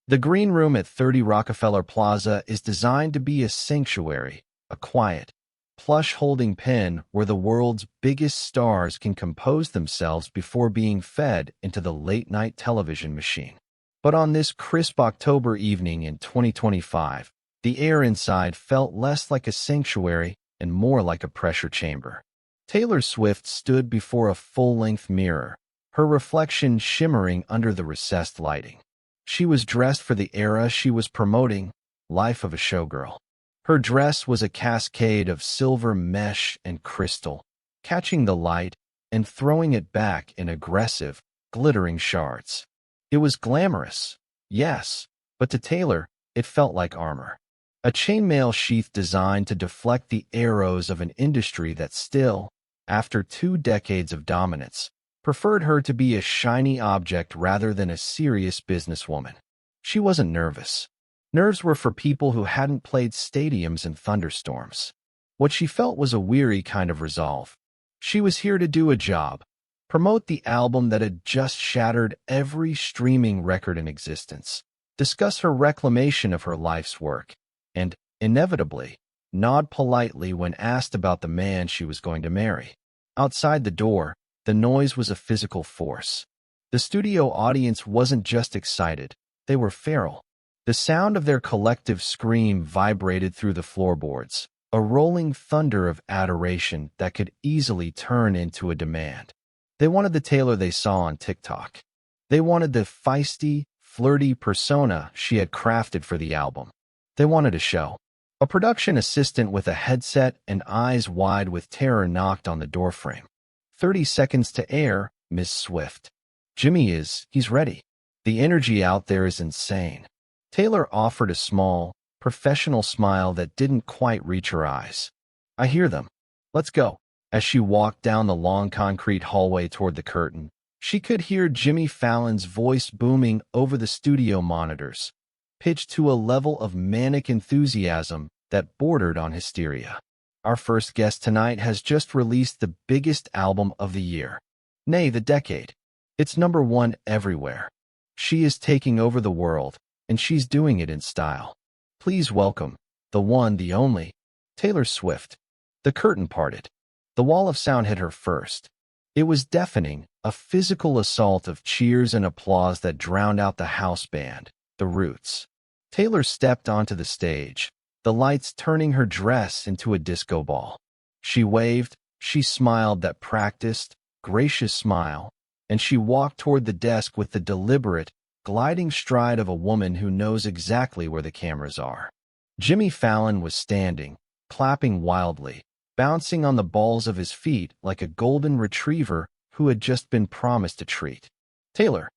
The Green Room at 30 Rockefeller Plaza is designed to be a sanctuary, a quiet, plush holding pen where the world's biggest stars can compose themselves before being fed into the late-night television machine. But on this crisp October evening in 2025, the air inside felt less like a sanctuary and more like a pressure chamber. Taylor Swift stood before a full-length mirror, her reflection shimmering under the recessed lighting. She was dressed for the era she was promoting, life of a showgirl. Her dress was a cascade of silver mesh and crystal, catching the light and throwing it back in aggressive, glittering shards. It was glamorous, yes, but to Taylor, it felt like armor. A chainmail sheath designed to deflect the arrows of an industry that still, after 2 decades of dominance, preferred her to be a shiny object rather than a serious businesswoman. She wasn't nervous. Nerves were for people who hadn't played stadiums in thunderstorms. What she felt was a weary kind of resolve. She was here to do a job, promote the album that had just shattered every streaming record in existence, discuss her reclamation of her life's work, and, inevitably, nod politely when asked about the man she was going to marry. Outside the door, the noise was a physical force. The studio audience wasn't just excited, they were feral. The sound of their collective scream vibrated through the floorboards, a rolling thunder of adoration that could easily turn into a demand. They wanted the Taylor they saw on TikTok. They wanted the feisty, flirty persona she had crafted for the album. They wanted a show. A production assistant with a headset and eyes wide with terror knocked on the doorframe. 30 seconds to air, Miss Swift. He's ready. The energy out there is insane. Taylor offered a small, professional smile that didn't quite reach her eyes. I hear them. Let's go. As she walked down the long concrete hallway toward the curtain, she could hear Jimmy Fallon's voice booming over the studio monitors, pitched to a level of manic enthusiasm that bordered on hysteria. Our first guest tonight has just released the biggest album of the year, nay, the decade. It's #1 everywhere. She is taking over the world, and she's doing it in style. Please welcome, the one, the only, Taylor Swift. The curtain parted. The wall of sound hit her first. It was deafening, a physical assault of cheers and applause that drowned out the house band, the Roots. Taylor stepped onto the stage, the lights turning her dress into a disco ball. She waved, she smiled that practiced, gracious smile, and she walked toward the desk with the deliberate, gliding stride of a woman who knows exactly where the cameras are. Jimmy Fallon was standing, clapping wildly, bouncing on the balls of his feet like a golden retriever who had just been promised a treat. Taylor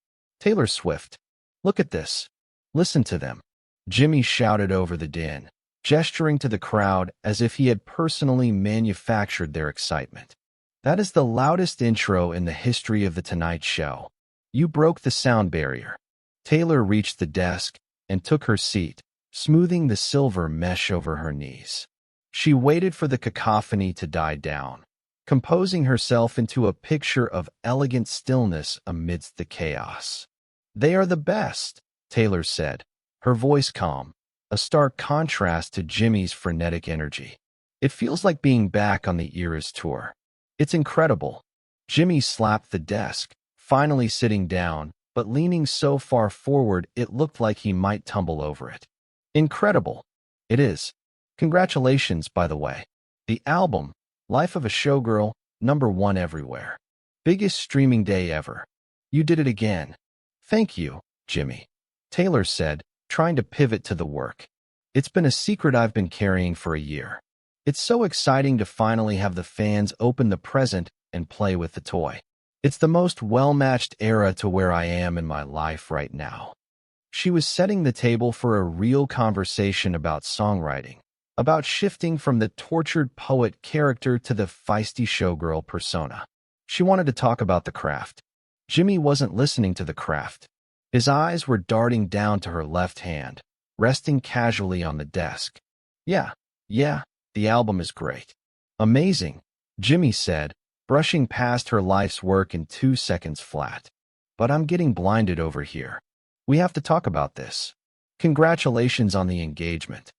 Swift, look at this. Listen to them. Jimmy shouted over the din, gesturing to the crowd as if he had personally manufactured their excitement. That is the loudest intro in the history of The Tonight Show. You broke the sound barrier. Taylor reached the desk and took her seat, smoothing the silver mesh over her knees. She waited for the cacophony to die down, composing herself into a picture of elegant stillness amidst the chaos. They are the best, Taylor said, her voice calm, a stark contrast to Jimmy's frenetic energy. It feels like being back on the Eras tour. It's incredible. Jimmy slapped the desk, finally sitting down, but leaning so far forward it looked like he might tumble over it. Incredible. It is. Congratulations, by the way. The album, Life of a Showgirl, #1 everywhere. Biggest streaming day ever. You did it again. Thank you, Jimmy. Taylor said, trying to pivot to the work. It's been a secret I've been carrying for a year. It's so exciting to finally have the fans open the present and play with the toy. It's the most well-matched era to where I am in my life right now. She was setting the table for a real conversation about songwriting, about shifting from the tortured poet character to the feisty showgirl persona. She wanted to talk about the craft. Jimmy wasn't listening to the craft. His eyes were darting down to her left hand, resting casually on the desk. Yeah, the album is great. Amazing, Jimmy said, brushing past her life's work in 2 seconds flat. But I'm getting blinded over here. We have to talk about this. Congratulations on the engagement."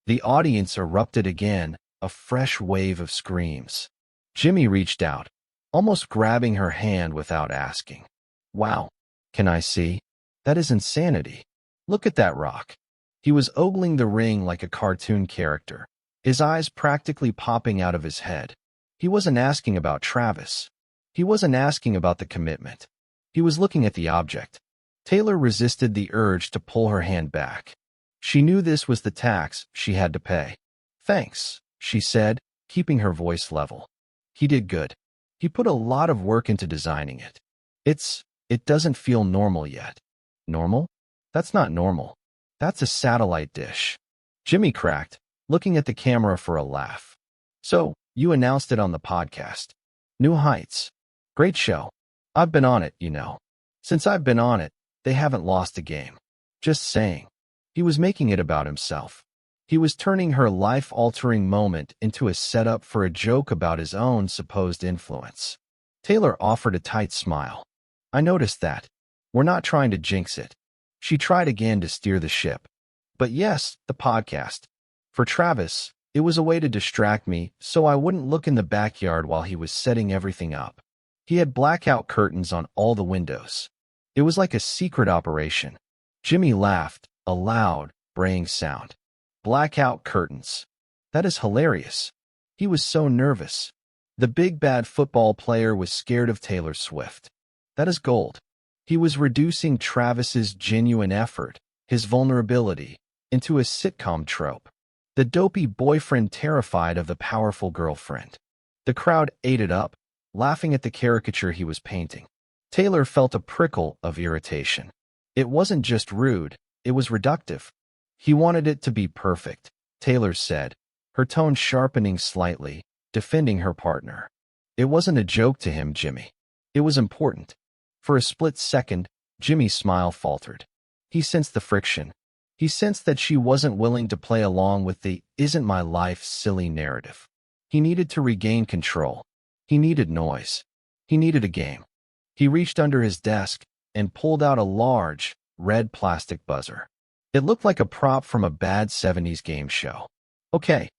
The audience erupted again, a fresh wave of screams. Jimmy reached out, almost grabbing her hand without asking. "Wow, can I see? That is insanity. Look at that rock." He was ogling the ring like a cartoon character, his eyes practically popping out of his head. He wasn't asking about Travis. He wasn't asking about the commitment. He was looking at the object. Taylor resisted the urge to pull her hand back. She knew this was the tax she had to pay. "Thanks," she said, keeping her voice level. "He did good. He put a lot of work into designing it. It doesn't feel normal yet." "Normal? That's not normal. That's a satellite dish." Jimmy cracked, looking at the camera for a laugh. "So, you announced it on the podcast. New Heights. Great show. I've been on it, you know. Since I've been on it, they haven't lost a game. Just saying." He was making it about himself. He was turning her life-altering moment into a setup for a joke about his own supposed influence. Taylor offered a tight smile. "I noticed that. We're not trying to jinx it." She tried again to steer the ship. "But yes, the podcast. For Travis, it was a way to distract me so I wouldn't look in the backyard while he was setting everything up. He had blackout curtains on all the windows. It was like a secret operation." Jimmy laughed, a loud, braying sound. "Blackout curtains. That is hilarious." He was so nervous. The big bad football player was scared of Taylor Swift. That is gold. He was reducing Travis's genuine effort, his vulnerability, into a sitcom trope. The dopey boyfriend terrified of the powerful girlfriend. The crowd ate it up, laughing at the caricature he was painting. Taylor felt a prickle of irritation. It wasn't just rude, it was reductive. He wanted it to be perfect, Taylor said, her tone sharpening slightly, defending her partner. "It wasn't a joke to him, Jimmy. It was important." For a split second, Jimmy's smile faltered. He sensed the friction. He sensed that she wasn't willing to play along with the "isn't my life" silly narrative. He needed to regain control. He needed noise. He needed a game. He reached under his desk and pulled out a large, red plastic buzzer. It looked like a prop from a bad 70s game show. Okay,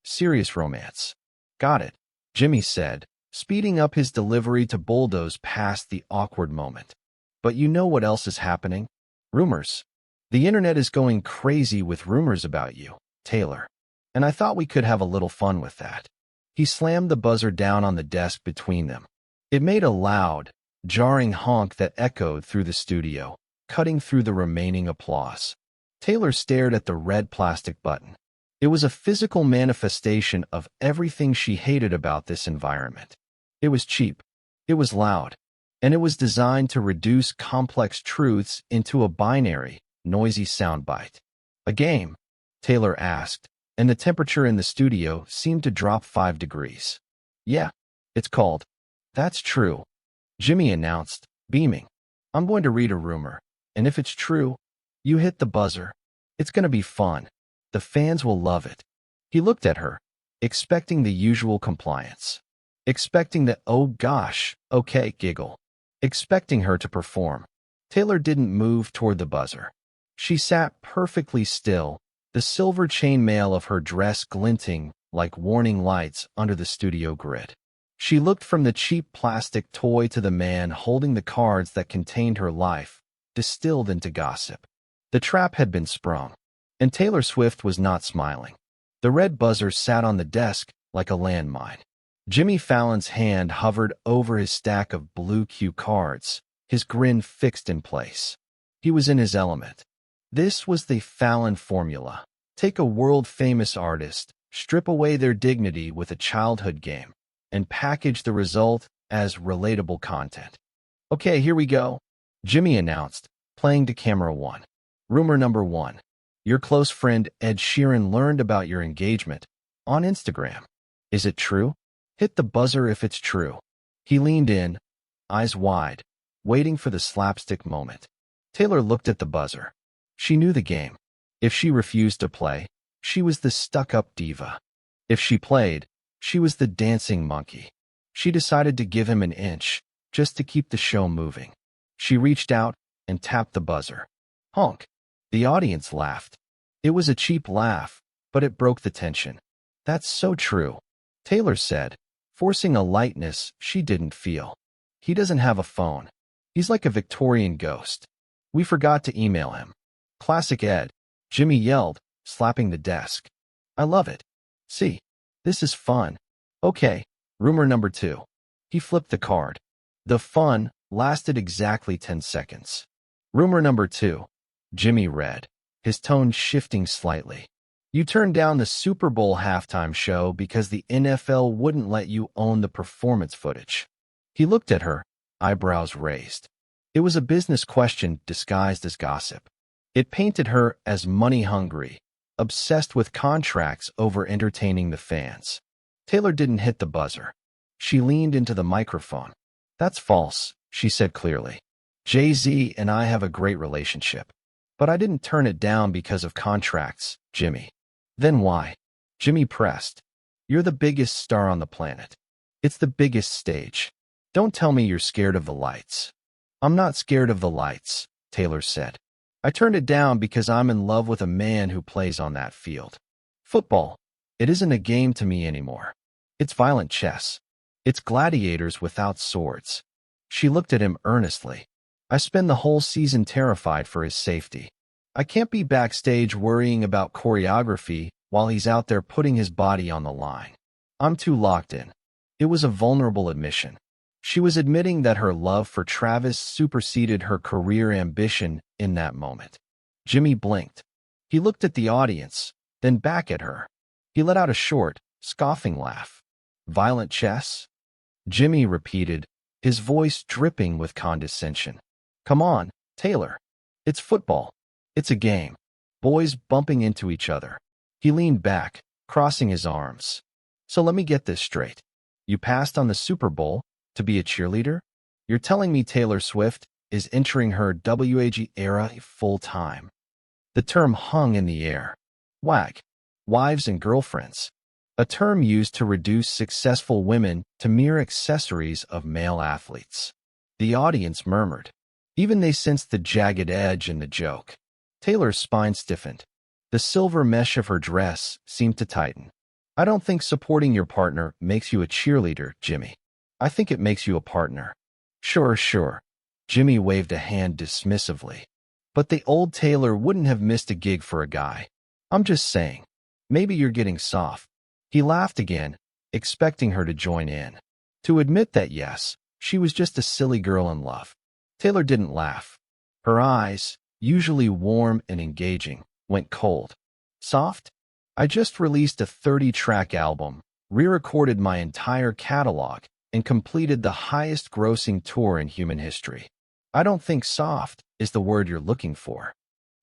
serious romance." "Got it," Jimmy said, speeding up his delivery to bulldoze past the awkward moment. "But you know what else is happening? Rumors. The internet is going crazy with rumors about you, Taylor. And I thought we could have a little fun with that." He slammed the buzzer down on the desk between them. It made a loud, jarring honk that echoed through the studio, cutting through the remaining applause. Taylor stared at the red plastic button. It was a physical manifestation of everything she hated about this environment. It was cheap. It was loud. And it was designed to reduce complex truths into a binary, noisy soundbite. "A game?" Taylor asked, and the temperature in the studio seemed to drop 5 degrees. "Yeah, it's called." "That's true," Jimmy announced, beaming. "I'm going to read a rumor, and if it's true, you hit the buzzer. It's going to be fun. The fans will love it." He looked at her, expecting the usual compliance. Expecting the "oh gosh, okay" giggle. Expecting her to perform. Taylor didn't move toward the buzzer. She sat perfectly still, the silver chainmail of her dress glinting like warning lights under the studio grid. She looked from the cheap plastic toy to the man holding the cards that contained her life, distilled into gossip. The trap had been sprung, and Taylor Swift was not smiling. The red buzzer sat on the desk like a landmine. Jimmy Fallon's hand hovered over his stack of blue cue cards, his grin fixed in place. He was in his element. This was the Fallon formula. Take a world-famous artist, strip away their dignity with a childhood game, and package the result as relatable content. "Okay, here we go," Jimmy announced, playing to camera 1. "Rumor number 1. Your close friend Ed Sheeran learned about your engagement on Instagram. Is it true? Hit the buzzer if it's true." He leaned in, eyes wide, waiting for the slapstick moment. Taylor looked at the buzzer. She knew the game. If she refused to play, she was the stuck-up diva. If she played, she was the dancing monkey. She decided to give him an inch, just to keep the show moving. She reached out and tapped the buzzer. Honk. The audience laughed. It was a cheap laugh, but it broke the tension. That's so true, Taylor said, forcing a lightness she didn't feel. He doesn't have a phone. He's like a Victorian ghost. We forgot to email him. Classic Ed, Jimmy yelled, slapping the desk. I love it. See, this is fun. Okay, rumor number 2. He flipped the card. The fun lasted exactly 10 seconds. Rumor number 2. Jimmy read, his tone shifting slightly. You turned down the Super Bowl halftime show because the NFL wouldn't let you own the performance footage. He looked at her, eyebrows raised. It was a business question disguised as gossip. It painted her as money-hungry, obsessed with contracts over entertaining the fans. Taylor didn't hit the buzzer. She leaned into the microphone. That's false, she said clearly. Jay-Z and I have a great relationship. But I didn't turn it down because of contracts, Jimmy. Then why? Jimmy pressed. You're the biggest star on the planet. It's the biggest stage. Don't tell me you're scared of the lights. I'm not scared of the lights, Taylor said. I turned it down because I'm in love with a man who plays on that field. Football. It isn't a game to me anymore. It's violent chess. It's gladiators without swords. She looked at him earnestly. I spend the whole season terrified for his safety. I can't be backstage worrying about choreography while he's out there putting his body on the line. I'm too locked in. It was a vulnerable admission. She was admitting that her love for Travis superseded her career ambition in that moment. Jimmy blinked. He looked at the audience, then back at her. He let out a short, scoffing laugh. Violent chess? Jimmy repeated, his voice dripping with condescension. Come on, Taylor. It's football. It's a game. Boys bumping into each other. He leaned back, crossing his arms. So let me get this straight. You passed on the Super Bowl to be a cheerleader? You're telling me Taylor Swift is entering her WAG era full-time. The term hung in the air. WAG. Wives and girlfriends. A term used to reduce successful women to mere accessories of male athletes. The audience murmured. Even they sensed the jagged edge in the joke. Taylor's spine stiffened. The silver mesh of her dress seemed to tighten. I don't think supporting your partner makes you a cheerleader, Jimmy. I think it makes you a partner. Sure. Jimmy waved a hand dismissively. But the old Taylor wouldn't have missed a gig for a guy. I'm just saying. Maybe you're getting soft. He laughed again, expecting her to join in. To admit that yes, she was just a silly girl in love. Taylor didn't laugh. Her eyes, usually warm and engaging, went cold. Soft? I just released a 30-track album, re-recorded my entire catalog, and completed the highest-grossing tour in human history. I don't think soft is the word you're looking for.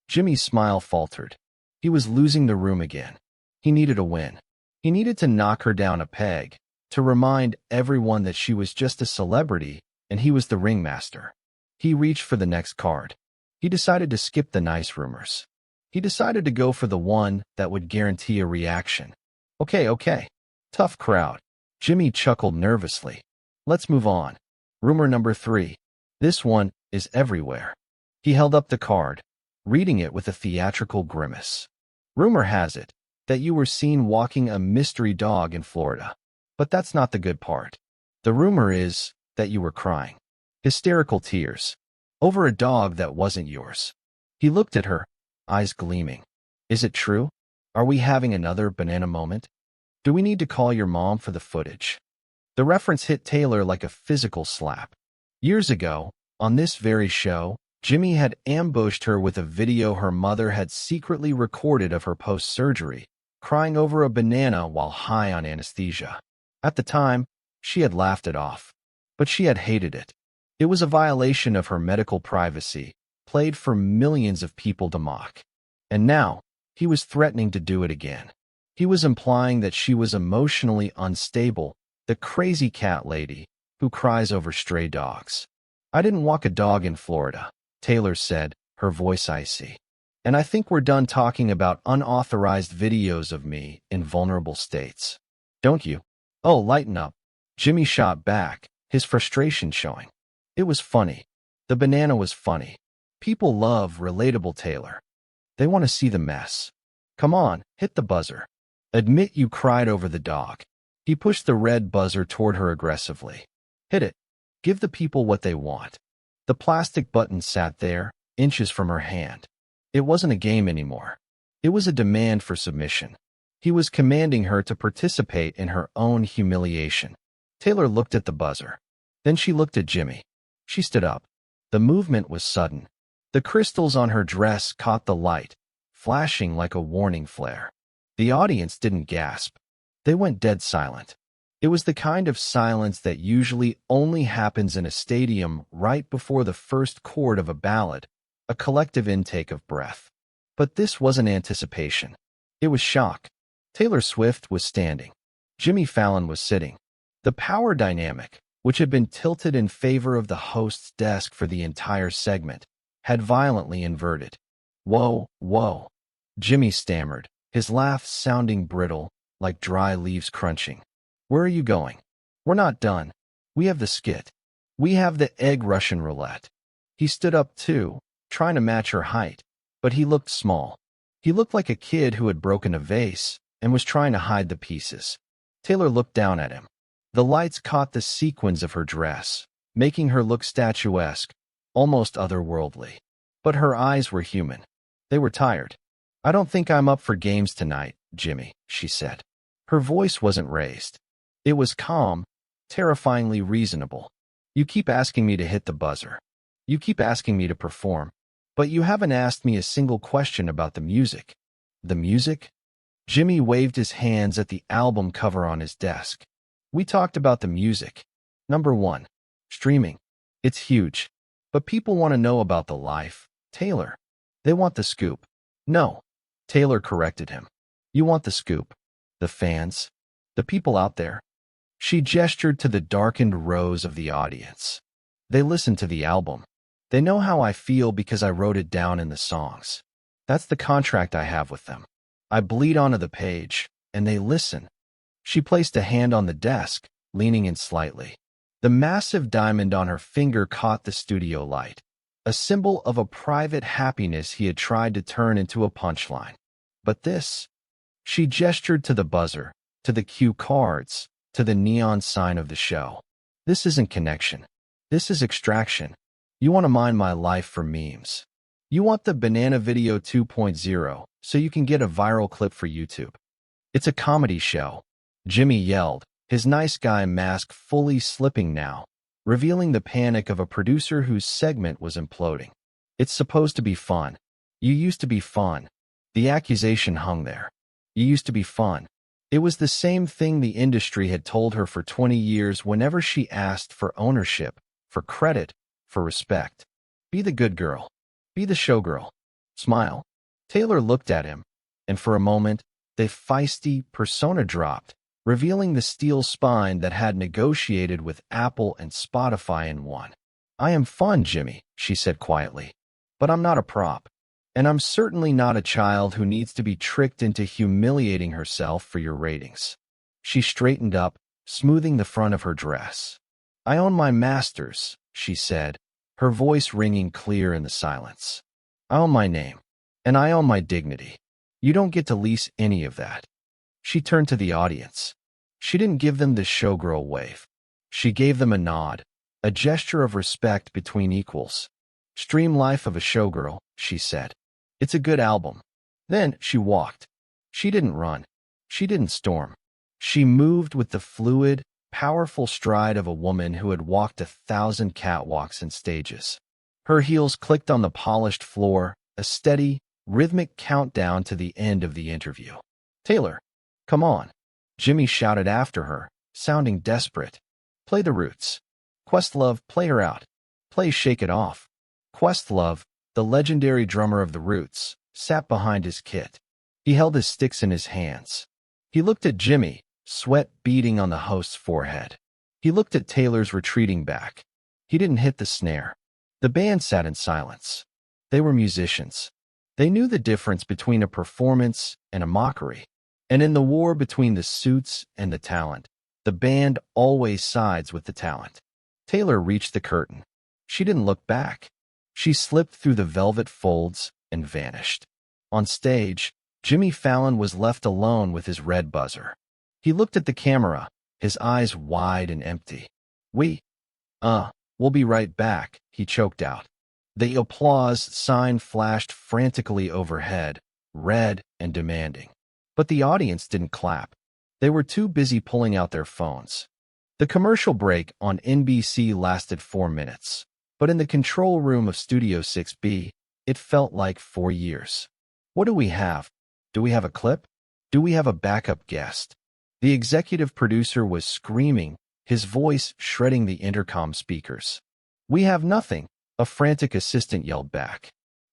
Jimmy's smile faltered. He was losing the room again. He needed a win. He needed to knock her down a peg, to remind everyone that she was just a celebrity and he was the ringmaster. He reached for the next card. He decided to skip the nice rumors. He decided to go for the one that would guarantee a reaction. Okay. Tough crowd. Jimmy chuckled nervously. Let's move on. Rumor number 3. This one is everywhere. He held up the card, reading it with a theatrical grimace. Rumor has it that you were seen walking a mystery dog in Florida. But that's not the good part. The rumor is that you were crying. Hysterical tears. Over a dog that wasn't yours. He looked at her, eyes gleaming. Is it true? Are we having another banana moment? Do we need to call your mom for the footage? The reference hit Taylor like a physical slap. Years ago, on this very show, Jimmy had ambushed her with a video her mother had secretly recorded of her post-surgery, crying over a banana while high on anesthesia. At the time, she had laughed it off. But she had hated it. It was a violation of her medical privacy, played for millions of people to mock. And now, he was threatening to do it again. He was implying that she was emotionally unstable, the crazy cat lady who cries over stray dogs. I didn't walk a dog in Florida, Taylor said, her voice icy. And I think we're done talking about unauthorized videos of me in vulnerable states. Don't you? Oh, lighten up. Jimmy shot back, his frustration showing. It was funny. The banana was funny. People love relatable Taylor. They want to see the mess. Come on, hit the buzzer. Admit you cried over the dog. He pushed the red buzzer toward her aggressively. Hit it. Give the people what they want. The plastic button sat there, inches from her hand. It wasn't a game anymore. It was a demand for submission. He was commanding her to participate in her own humiliation. Taylor looked at the buzzer. Then she looked at Jimmy. She stood up. The movement was sudden. The crystals on her dress caught the light, flashing like a warning flare. The audience didn't gasp. They went dead silent. It was the kind of silence that usually only happens in a stadium right before the first chord of a ballad, a collective intake of breath. But this wasn't anticipation. It was shock. Taylor Swift was standing. Jimmy Fallon was sitting. The power dynamic, which had been tilted in favor of the host's desk for the entire segment, had violently inverted. Whoa, whoa. Jimmy stammered, his laugh sounding brittle, like dry leaves crunching. Where are you going? We're not done. We have the skit. We have the egg Russian roulette. He stood up too, trying to match her height, but he looked small. He looked like a kid who had broken a vase and was trying to hide the pieces. Taylor looked down at him. The lights caught the sequins of her dress, making her look statuesque, almost otherworldly. But her eyes were human. They were tired. I don't think I'm up for games tonight, Jimmy, she said. Her voice wasn't raised. It was calm, terrifyingly reasonable. You keep asking me to hit the buzzer. You keep asking me to perform. But you haven't asked me a single question about the music. The music? Jimmy waved his hands at the album cover on his desk. We talked about the music. Number 1. Streaming. It's huge. But people want to know about the life, Taylor. They want the scoop. No. Taylor corrected him. You want the scoop. The fans. The people out there. She gestured to the darkened rows of the audience. They listen to the album. They know how I feel because I wrote it down in the songs. That's the contract I have with them. I bleed onto the page, and they listen. She placed a hand on the desk, leaning in slightly. The massive diamond on her finger caught the studio light, a symbol of a private happiness he had tried to turn into a punchline. But this? She gestured to the buzzer, to the cue cards, to the neon sign of the show. This isn't connection. This is extraction. You want to mine my life for memes. You want the banana video 2.0 so you can get a viral clip for YouTube. It's a comedy show. Jimmy yelled, his nice guy mask fully slipping now, revealing the panic of a producer whose segment was imploding. It's supposed to be fun. You used to be fun. The accusation hung there. You used to be fun. It was the same thing the industry had told her for 20 years whenever she asked for ownership, for credit, for respect. Be the good girl. Be the showgirl. Smile. Taylor looked at him, and for a moment, the feisty persona dropped, revealing the steel spine that had negotiated with Apple and Spotify in one. I am fun, Jimmy, she said quietly. But I'm not a prop. And I'm certainly not a child who needs to be tricked into humiliating herself for your ratings. She straightened up, smoothing the front of her dress. I own my masters, she said, her voice ringing clear in the silence. I own my name, and I own my dignity. You don't get to lease any of that. She turned to the audience. She didn't give them the showgirl wave. She gave them a nod, a gesture of respect between equals. Stream Life of a Showgirl, she said. It's a good album. Then she walked. She didn't run. She didn't storm. She moved with the fluid, powerful stride of a woman who had walked 1,000 catwalks and stages. Her heels clicked on the polished floor, a steady, rhythmic countdown to the end of the interview. Taylor, come on. Jimmy shouted after her, sounding desperate. Play the Roots. Questlove, play her out. Play Shake It Off. Questlove, the legendary drummer of the Roots, sat behind his kit. He held his sticks in his hands. He looked at Jimmy, sweat beading on the host's forehead. He looked at Taylor's retreating back. He didn't hit the snare. The band sat in silence. They were musicians. They knew the difference between a performance and a mockery. And in the war between the suits and the talent, the band always sides with the talent. Taylor reached the curtain. She didn't look back. She slipped through the velvet folds and vanished. On stage, Jimmy Fallon was left alone with his red buzzer. He looked at the camera, his eyes wide and empty. We'll be right back, he choked out. The applause sign flashed frantically overhead, red and demanding. But the audience didn't clap. They were too busy pulling out their phones. The commercial break on NBC lasted 4 minutes, but in the control room of Studio 6B, it felt like 4 years. What do we have? Do we have a clip? Do we have a backup guest? The executive producer was screaming, his voice shredding the intercom speakers. We have nothing, a frantic assistant yelled back.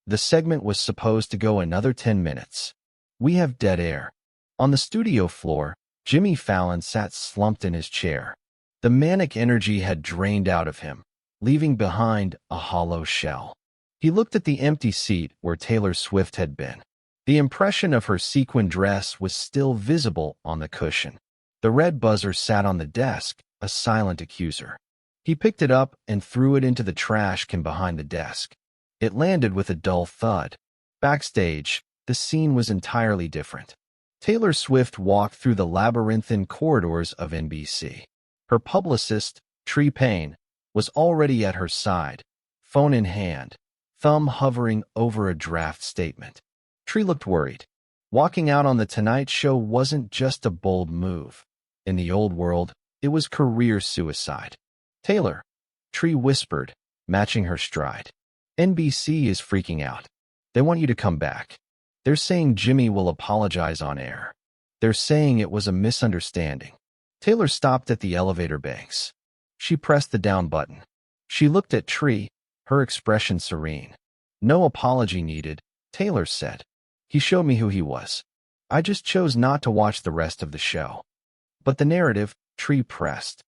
The segment was supposed to go another 10 minutes. We have dead air. On the studio floor, Jimmy Fallon sat slumped in his chair. The manic energy had drained out of him, leaving behind a hollow shell. He looked at the empty seat where Taylor Swift had been. The impression of her sequin dress was still visible on the cushion. The red buzzer sat on the desk, a silent accuser. He picked it up and threw it into the trash can behind the desk. It landed with a dull thud. Backstage, the scene was entirely different. Taylor Swift walked through the labyrinthine corridors of NBC. Her publicist, Tree Payne, was already at her side, phone in hand, thumb hovering over a draft statement. Tree looked worried. Walking out on The Tonight Show wasn't just a bold move. In the old world, it was career suicide. Taylor, Tree whispered, matching her stride. NBC is freaking out. They want you to come back. They're saying Jimmy will apologize on air. They're saying it was a misunderstanding. Taylor stopped at the elevator banks. She pressed the down button. She looked at Tree, her expression serene. No apology needed, Taylor said. He showed me who he was. I just chose not to watch the rest of the show. But the narrative, Tree pressed.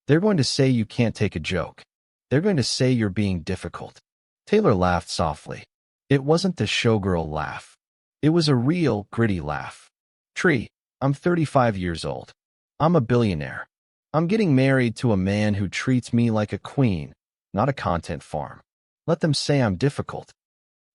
They're going to say you can't take a joke. They're going to say you're being difficult. Taylor laughed softly. It wasn't the showgirl laugh. It was a real, gritty laugh. Tree, I'm 35 years old. I'm a billionaire. I'm getting married to a man who treats me like a queen, not a content farm. Let them say I'm difficult.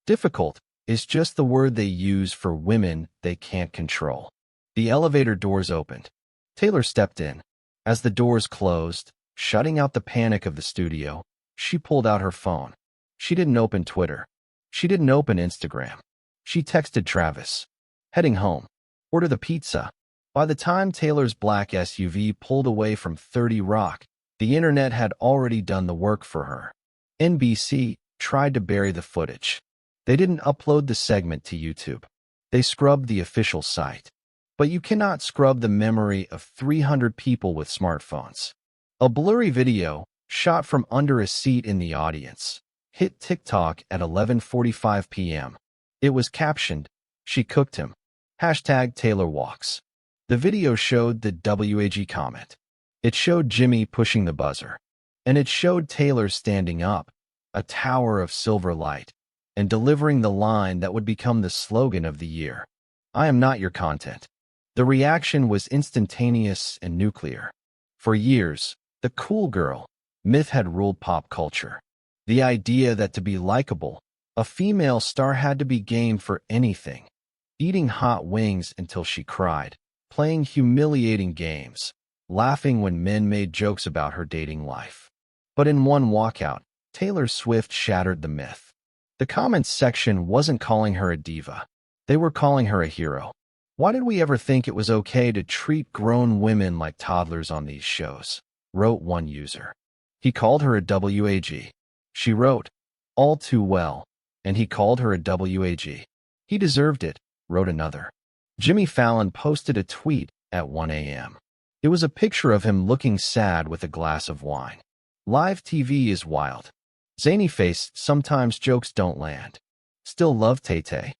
Difficult is just the word they use for women they can't control. The elevator doors opened. Taylor stepped in. As the doors closed, shutting out the panic of the studio, she pulled out her phone. She didn't open Twitter. She didn't open Instagram. She texted Travis. Heading home. Order the pizza. By the time Taylor's black SUV pulled away from 30 Rock, the internet had already done the work for her. NBC tried to bury the footage. They didn't upload the segment to YouTube. They scrubbed the official site. But you cannot scrub the memory of 300 people with smartphones. A blurry video, shot from under a seat in the audience, hit TikTok at 11:45 p.m. It was captioned, "She cooked him." #TaylorWalks. The video showed the WAG comment. It showed Jimmy pushing the buzzer. And it showed Taylor standing up, a tower of silver light, and delivering the line that would become the slogan of the year. I am not your content. The reaction was instantaneous and nuclear. For years, the cool girl myth had ruled pop culture. The idea that to be likable, a female star had to be game for anything. Eating hot wings until she cried, playing humiliating games, laughing when men made jokes about her dating life. But in one walkout, Taylor Swift shattered the myth. The comments section wasn't calling her a diva. They were calling her a hero. Why did we ever think it was okay to treat grown women like toddlers on these shows? Wrote one user. He called her a WAG. She wrote, all too well, and he called her a WAG. He deserved it, wrote another. Jimmy Fallon posted a tweet at 1 a.m. It was a picture of him looking sad with a glass of wine. Live TV is wild. Zany face, sometimes jokes don't land. Still love Tay-Tay.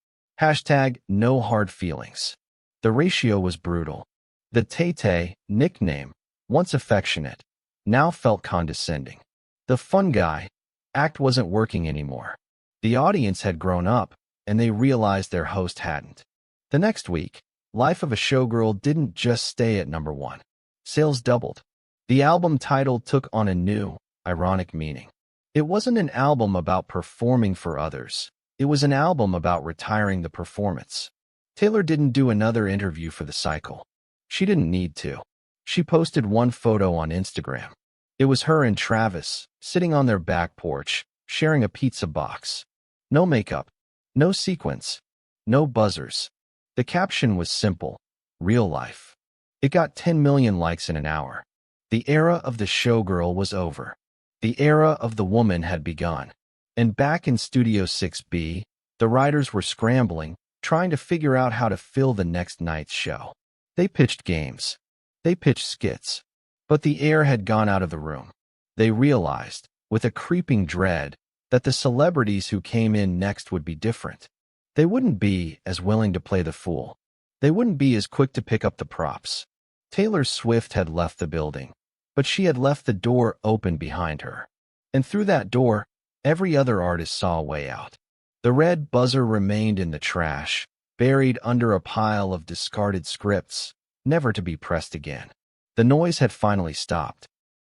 #no hard feelings. The ratio was brutal. The Tay-Tay, nickname, once affectionate, now felt condescending. The fun guy act wasn't working anymore. The audience had grown up, and they realized their host hadn't. The next week, Life of a Showgirl didn't just stay at number 1. Sales doubled. The album title took on a new, ironic meaning. It wasn't an album about performing for others. It was an album about retiring the performance. Taylor didn't do another interview for the cycle. She didn't need to. She posted one photo on Instagram. It was her and Travis, sitting on their back porch, sharing a pizza box. No makeup, no sequins, no buzzers. The caption was simple, real life. It got 10 million likes in an hour. The era of the showgirl was over. The era of the woman had begun. And back in Studio 6B, the writers were scrambling, trying to figure out how to fill the next night's show. They pitched games. They pitched skits. But the air had gone out of the room. They realized, with a creeping dread, that the celebrities who came in next would be different. They wouldn't be as willing to play the fool. They wouldn't be as quick to pick up the props. Taylor Swift had left the building, but she had left the door open behind her. And through that door, every other artist saw a way out. The red buzzer remained in the trash, buried under a pile of discarded scripts, never to be pressed again. The noise had finally stopped.